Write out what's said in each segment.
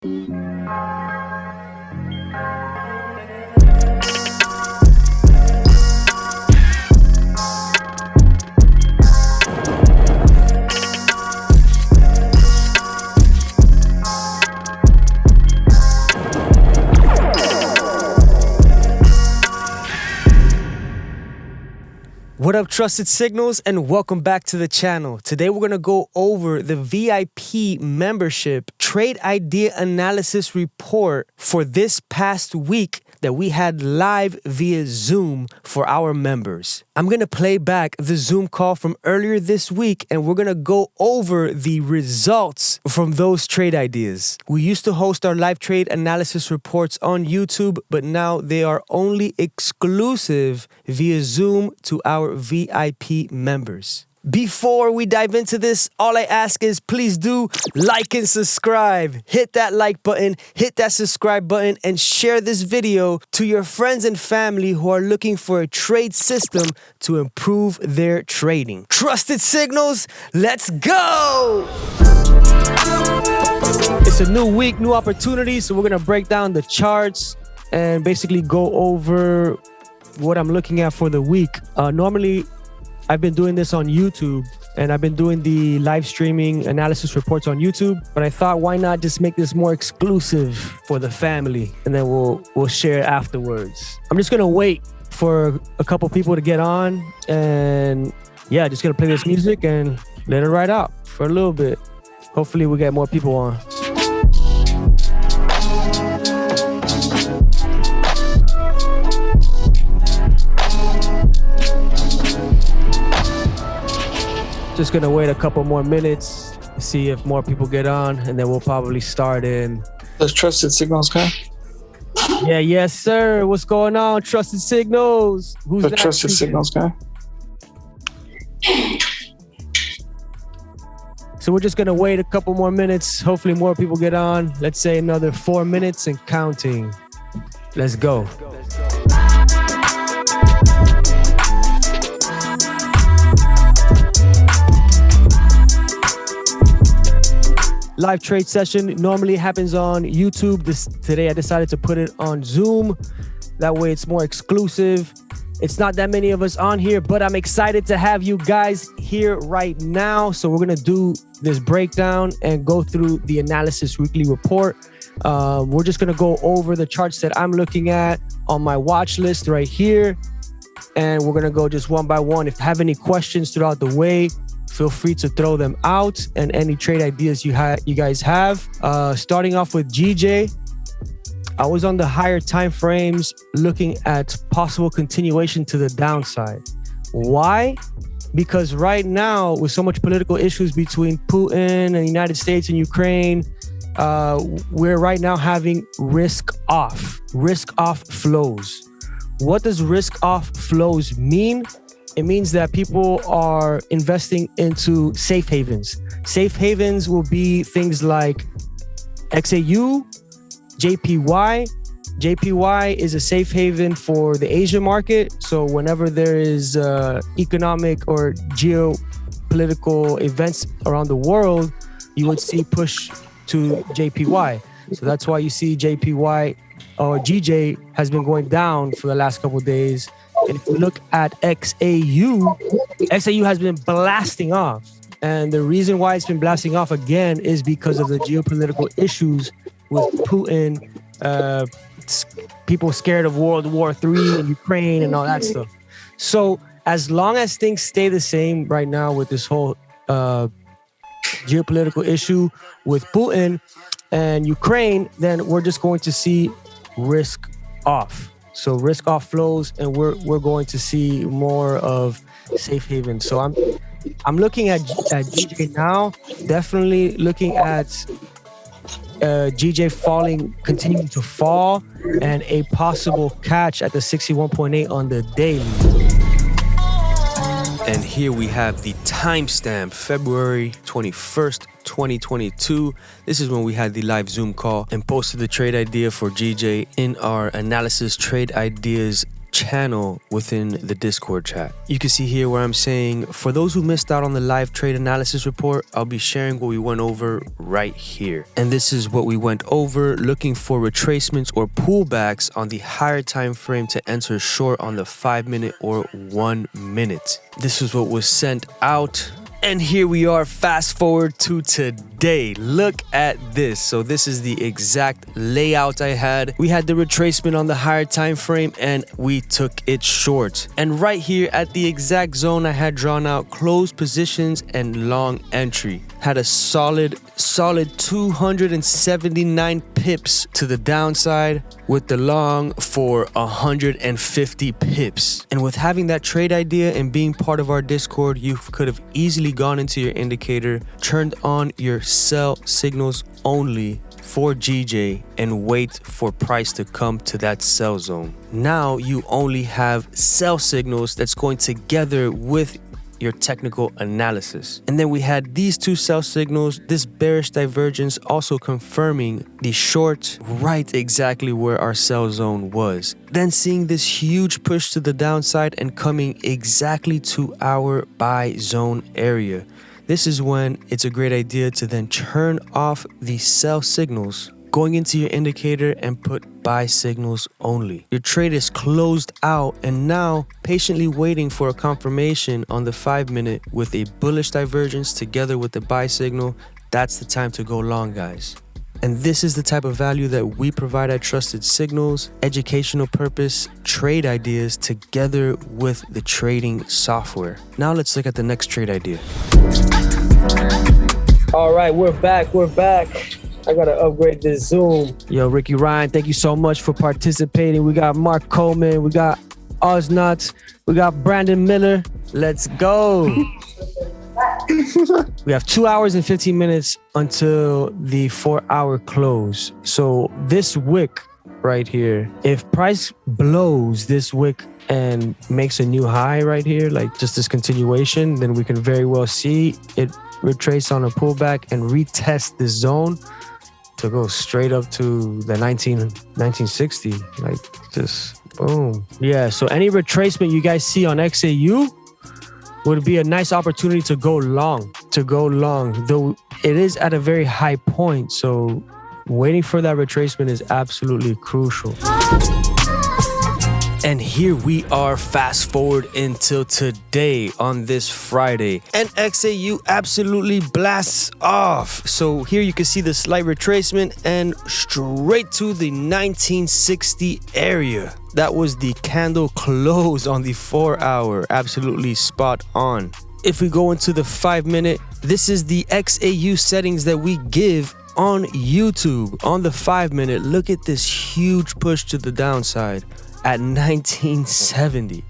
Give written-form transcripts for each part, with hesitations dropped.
What up, Trusted Signals, and welcome back to the channel. Today we're going to go over the VIP membership trade idea analysis report for this past week that we had live via Zoom for our members. I'm going to play back the Zoom call from earlier this week, and we're going to go over the results from those trade ideas. We used to host our live trade analysis reports on YouTube, but now they are only exclusive via Zoom to our VIP members. Before we dive into this, all I ask is please do like and subscribe. Hit that like button, hit that subscribe button, and share this video to your friends and family who are looking for a trade system to improve their trading. Trusted Signals, let's go! It's a new week, new opportunities, so we're gonna break down the charts and basically go over what I'm looking at for the week. Normally, I've been doing this on YouTube, and I've been doing the live streaming analysis reports on YouTube, but I thought, why not just make this more exclusive for the family, and then we'll share it afterwards. I'm just gonna wait for a couple people to get on, and yeah, just gonna play this music and let it ride out for a little bit. Hopefully we get more people on. Just gonna wait a couple more minutes, see if more people get on, and then we'll probably start in. Does Trusted Signals guy? Yeah, yes, sir. What's going on, Trusted Signals? Who's The that Trusted speaking? Signals guy? So we're just gonna wait a couple more minutes. Hopefully more people get on. Let's say another 4 minutes and counting. Let's go. Live trade session normally happens on YouTube. Today I decided to put it on Zoom. That way it's more exclusive. It's not that many of us on here, but I'm excited to have you guys here right now. So we're gonna do this breakdown and go through the analysis weekly report. We're just gonna go over the charts that I'm looking at on my watch list right here. And we're gonna go just one by one. If you have any questions throughout the way, feel free to throw them out, and any trade ideas you guys have. Starting off with GJ, I was on the higher time frames looking at possible continuation to the downside. Why? Because right now, with so much political issues between Putin and the United States and Ukraine, we're right now having risk-off flows. What does risk-off flows mean? It means that people are investing into safe havens. Safe havens will be things like XAU, JPY. JPY is a safe haven for the Asian market. So whenever there is economic or geopolitical events around the world, you would see push to JPY. So that's why you see JPY or GJ has been going down for the last couple of days. And if you look at XAU has been blasting off. And the reason why it's been blasting off again is because of the geopolitical issues with Putin, people scared of World War III and Ukraine and all that stuff. So as long as things stay the same right now with this whole geopolitical issue with Putin and Ukraine, then we're just going to see risk off. So risk off flows, and we're going to see more of safe haven. So I'm looking at GJ now, definitely looking at GJ falling, continuing to fall, and a possible catch at the 61.8 on the daily. And here we have the timestamp, February 21st, 2022. This is when we had the live Zoom call and posted the trade idea for GJ in our analysis trade ideas channel within the Discord chat. You can see here where I'm saying, for those who missed out on the live trade analysis report, I'll be sharing what we went over right here. And this is what we went over, looking for retracements or pullbacks on the higher time frame to enter short on the 5 minute or 1 minute. This is what was sent out. And here we are, fast forward to today. Look at this. So this is the exact layout I had. We had the retracement on the higher time frame and we took it short. And right here at the exact zone I had drawn out, closed positions and long entry. Had a solid 279 pips to the downside with the long for 150 pips. And with having that trade idea and being part of our Discord, you could have easily gone into your indicator, turned on your sell signals only for GJ and wait for price to come to that sell zone. Now you only have sell signals that's going together with your technical analysis. And then we had these two sell signals, this bearish divergence also confirming the short right exactly where our sell zone was. Then seeing this huge push to the downside and coming exactly to our buy zone area. This is when it's a great idea to then turn off the sell signals, going into your indicator and put buy signals only. Your trade is closed out and now patiently waiting for a confirmation on the 5 minute with a bullish divergence together with the buy signal. That's the time to go long, guys. And this is the type of value that we provide at Trusted Signals, educational purpose, trade ideas together with the trading software. Now let's look at the next trade idea. All right, we're back. I gotta upgrade this Zoom. Yo, Ricky Ryan, thank you so much for participating. We got Mark Coleman, we got Oznuts, we got Brandon Miller. Let's go. We have 2 hours and 15 minutes until the 4-hour close. So this wick right here, if price blows this wick and makes a new high right here, like just this continuation, then we can very well see it retrace on a pullback and retest this zone to go straight up to the 1960, like just boom. Yeah, so any retracement you guys see on XAU would be a nice opportunity to go long, though it is at a very high point. So waiting for that retracement is absolutely crucial. And here we are, fast forward until today on this Friday, and XAU absolutely blasts off. So here you can see the slight retracement and straight to the 1960 area. That was the candle close on the 4-hour, absolutely spot on. If we go into the 5 minute, this is the XAU settings that we give on YouTube. On the 5 minute, look at this huge push to the downside at 1970.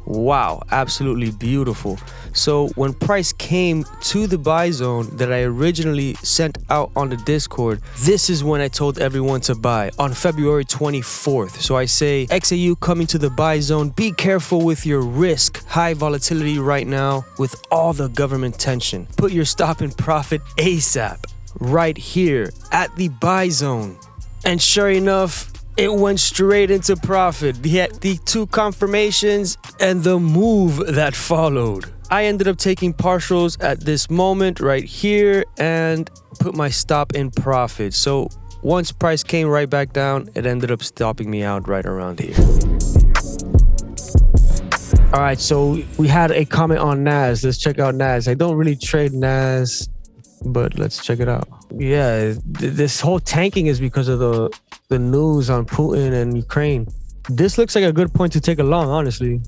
Wow, absolutely beautiful. So when price came to the buy zone that I originally sent out on the Discord, this is when I told everyone to buy on February 24th. So I say, XAU coming to the buy zone, be careful with your risk. High volatility right now with all the government tension. Put your stop in profit ASAP right here at the buy zone. And sure enough, it went straight into profit. The two confirmations and the move that followed. I ended up taking partials at this moment right here and put my stop in profit. So once price came right back down, it ended up stopping me out right around here. All right, so we had a comment on NAS. Let's check out NAS. I don't really trade NAS, but let's check it out. Yeah, this whole tanking is because of the news on Putin and Ukraine. This looks like a good point to take a long, honestly.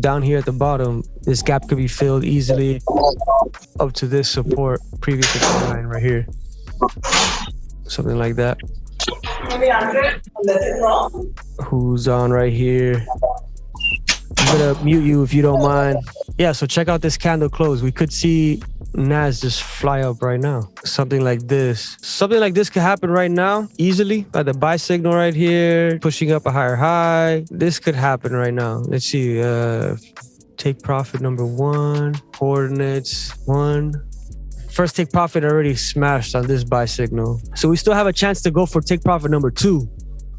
Down here at the bottom, this gap could be filled easily up to this support, previous support line right here. Something like that. Who's on right here? I'm gonna mute you if you don't mind. Yeah, so check out this candle close. We could see NAS just fly up right now. Something like this. Something like this could happen right now, easily, by the buy signal right here, pushing up a higher high. This could happen right now. Let's see. Take profit number 1, coordinates 1. First take profit already smashed on this buy signal. So we still have a chance to go for take profit number 2.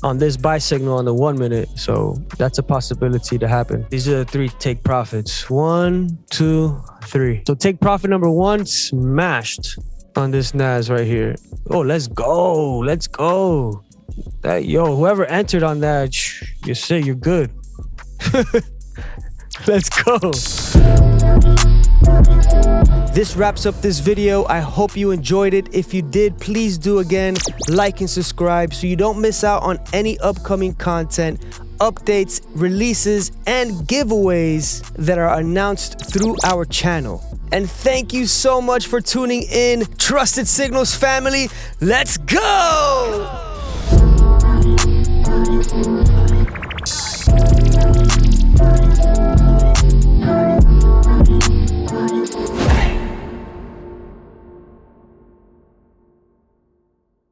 on this buy signal on the 1 minute. So that's a possibility to happen. These are the 3 take profits. 1, 2, 3. So take profit number 1 smashed on this NAS right here. Oh, let's go. Let's go. Whoever entered on that, you say you're good. Let's go. This wraps up this video. I hope you enjoyed it. If you did, please do again like and subscribe so you don't miss out on any upcoming content, updates, releases, and giveaways that are announced through our channel. And thank you so much for tuning in, Trusted Signals family. Let's go!